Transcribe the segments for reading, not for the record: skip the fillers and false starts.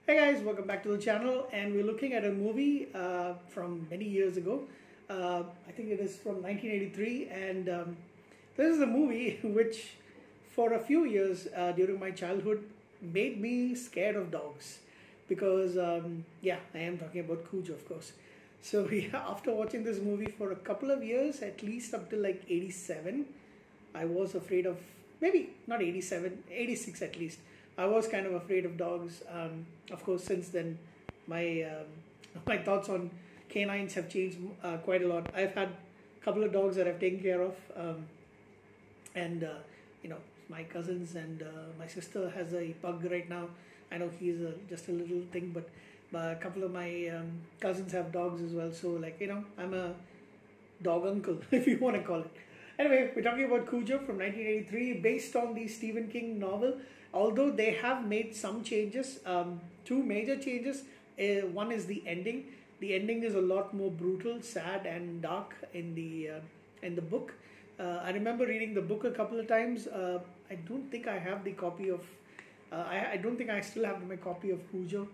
Hey guys, welcome back to the channel, and we're looking at a movie from many years ago. I think it is from 1983, and this is a movie which for a few years during my childhood made me scared of dogs because yeah, I am talking about Cujo, of course. So yeah, after watching this movie for a couple of years, at least up till like 87, I was afraid of, maybe not 87, 86 at least. I was kind of afraid of dogs. Of course, since then, my my thoughts on canines have changed quite a lot. I've had a couple of dogs that I've taken care of, and you know, my cousins and my sister has a pug right now. I know he's just a little thing, but a couple of my cousins have dogs as well. So, like, you know, I'm a dog uncle, if you want to call it. Anyway, we're talking about Cujo from 1983, based on the Stephen King novel. Although they have made some changes, two major changes. One is the ending. The ending is a lot more brutal, sad, and dark in the book. I remember reading the book a couple of times. I don't think I have the copy of. I don't think I still have my copy of Cujo.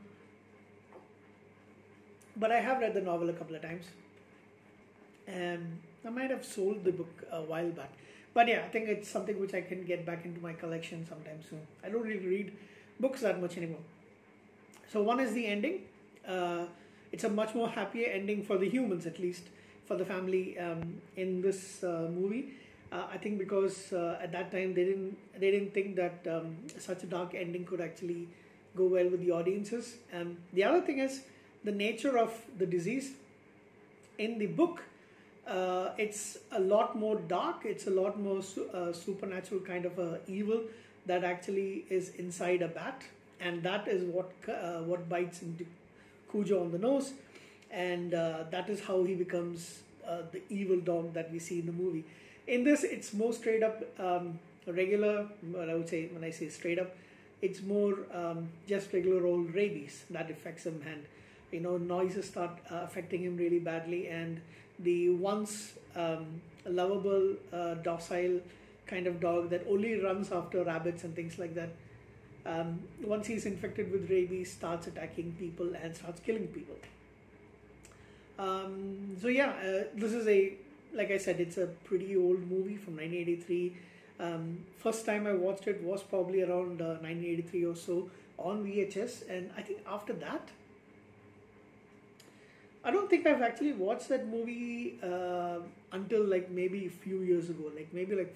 But I have read the novel a couple of times, and I might have sold the book a while back. But yeah, I think it's something which I can get back into my collection sometime soon. I don't really read books that much anymore. So one is the ending. It's a much more happier ending for the humans, at least for the family in this movie. I think because at that time they didn't think that such a dark ending could actually go well with the audiences. The other thing is the nature of the disease. In the book, it's a lot more dark. It's a lot more supernatural kind of a evil that actually is inside a bat, and that is what bites into Cujo on the nose, and that is how he becomes the evil dog that we see in the movie. In this, it's more straight up regular. Well, I would say, when I say straight up, it's more just regular old rabies that affects him, and you know, noises start affecting him really badly, and the once lovable, docile kind of dog that only runs after rabbits and things like that, once he's infected with rabies, starts attacking people and starts killing people. So yeah, this is like I said, it's a pretty old movie from 1983. First time I watched it was probably around 1983 or so on VHS, and I think after that, I don't think I've actually watched that movie until like maybe a few years ago, like maybe like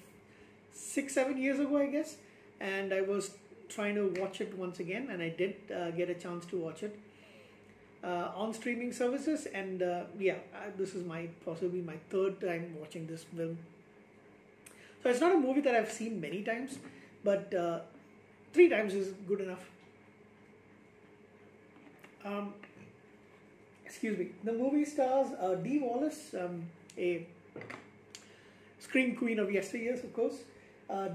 6-7 years ago, I guess. And I was trying to watch it once again, and I did get a chance to watch it on streaming services. And yeah, this is possibly my third time watching this film. So it's not a movie that I've seen many times, but 3 times is good enough. Excuse me. The movie stars Dee Wallace, a screen queen of yesteryears, of course,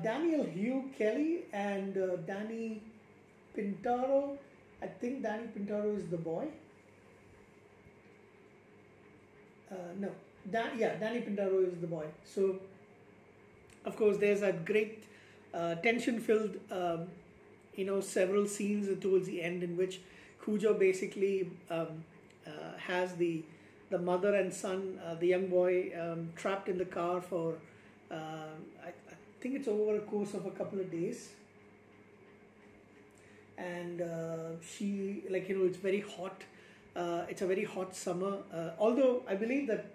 Daniel Hugh Kelly, and Danny Pintaro. I think Danny Pintaro is the boy. No, Danny Pintaro is the boy. So, of course, there's a great tension-filled, you know, several scenes towards the end in which Cujo basically has the mother and son, the young boy, trapped in the car for I think it's over a course of a couple of days, and she, like, you know, it's very hot. It's a very hot summer. Although I believe that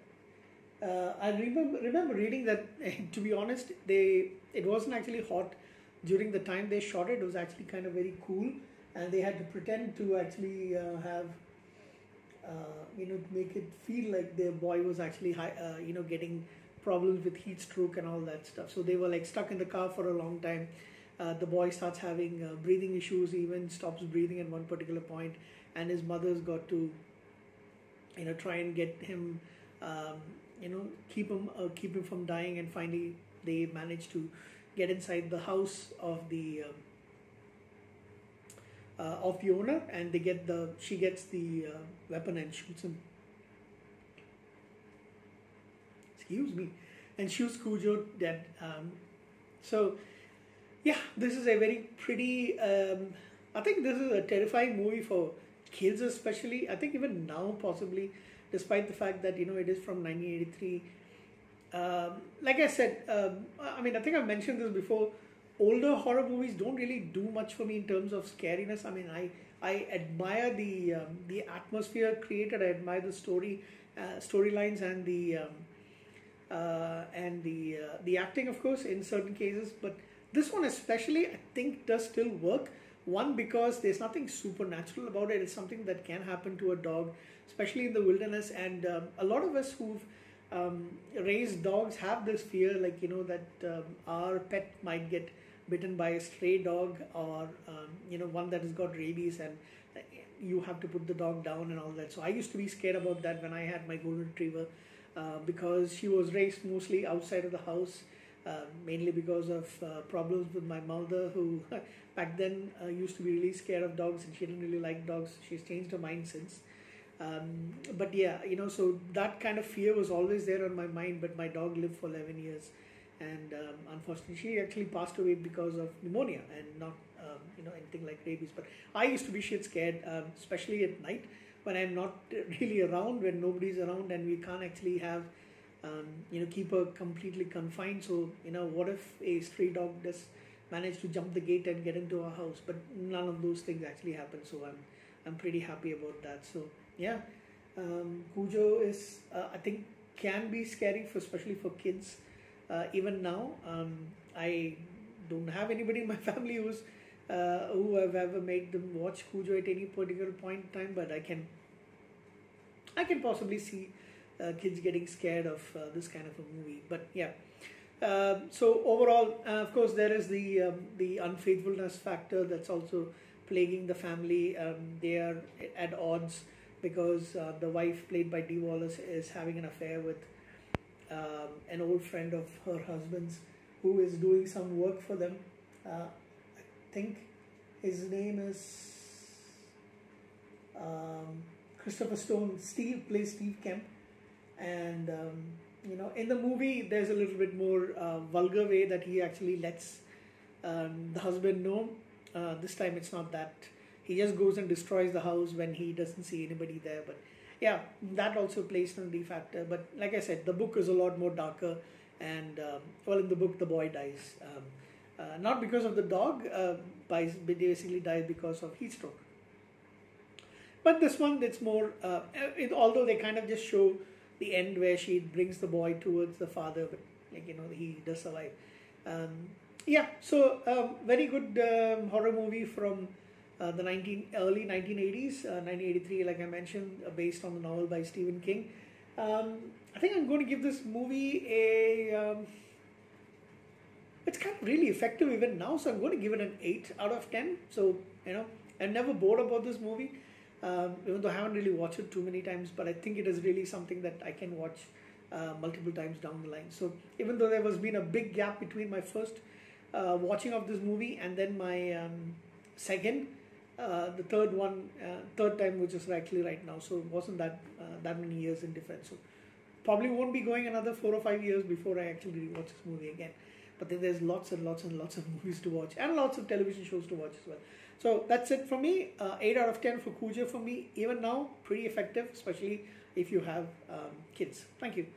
I remember reading that to be honest, it wasn't actually hot during the time they shot it. It was actually kind of very cool, and they had to pretend to actually have. You know, to make it feel like their boy was actually you know, getting problems with heat stroke and all that stuff. So they were like stuck in the car for a long time. The boy starts having breathing issues, even stops breathing at one particular point, and his mother's got to, you know, try and get him, you know, keep him from dying. And finally, they manage to get inside the house of the owner, and she gets the weapon and shoots him. Excuse me, and shoots Cujo dead. So yeah, this is a very pretty I think this is a terrifying movie for kids, especially. I think even now, possibly, despite the fact that it is from 1983. Like I said, I mean, I think I've mentioned this before. Older horror movies don't really do much for me in terms of scariness. I mean, I admire the atmosphere created. I admire the storylines and the acting, of course, in certain cases. But this one especially, I think, does still work. One, because there's nothing supernatural about it. It's something that can happen to a dog, especially in the wilderness. And a lot of us who've raised dogs have this fear, like, that our pet might get bitten by a stray dog, or one that has got rabies, and you have to put the dog down and all that. So I used to be scared about that when I had my golden retriever, because she was raised mostly outside of the house, mainly because of problems with my mother, who back then used to be really scared of dogs, and she didn't really like dogs. She's changed her mind since. But yeah, so that kind of fear was always there on my mind. But my dog lived for 11 years, and unfortunately, she actually passed away because of pneumonia, and not anything like rabies. But I used to be shit scared, especially at night when I'm not really around, when nobody's around, and we can't actually have keep her completely confined. So what if a stray dog does manage to jump the gate and get into our house? But none of those things actually happen. So I'm pretty happy about that. So yeah, Cujo is I think can be scary, especially for kids. Even now, I don't have anybody in my family who have ever made them watch Cujo at any particular point in time, but I can possibly see kids getting scared of this kind of a movie. But yeah, so overall, of course, there is the unfaithfulness factor that's also plaguing the family. They are at odds because the wife, played by Dee Wallace, is having an affair with an old friend of her husband's, who is doing some work for them. I think his name is Christopher Stone. Steve plays Steve Kemp, and in the movie there's a little bit more vulgar way that he actually lets the husband know. This time it's not that. He just goes and destroys the house when he doesn't see anybody there. But yeah, that also plays on the factor. But like I said, the book is a lot more darker, and in the book the boy dies, not because of the dog, basically dies because of heat stroke. But this one, it's more, although they kind of just show the end where she brings the boy towards the father, but he does survive. Yeah, so very good horror movie from the early 1980s, 1983, like I mentioned, based on the novel by Stephen King. I think I'm going to give this movie it's kind of really effective even now, so I'm going to give it an 8 out of 10. So, I'm never bored about this movie, even though I haven't really watched it too many times, but I think it is really something that I can watch multiple times down the line. So, even though there has been a big gap between my first watching of this movie and then my second, the third time, which is actually right now, so it wasn't that many years in difference. So probably won't be going another 4 or 5 years before I actually rewatch this movie again. But then there's lots and lots and lots of movies to watch, and lots of television shows to watch as well. So that's it for me. 8 out of 10 for Cujo for me. Even now, pretty effective, especially if you have kids. Thank you.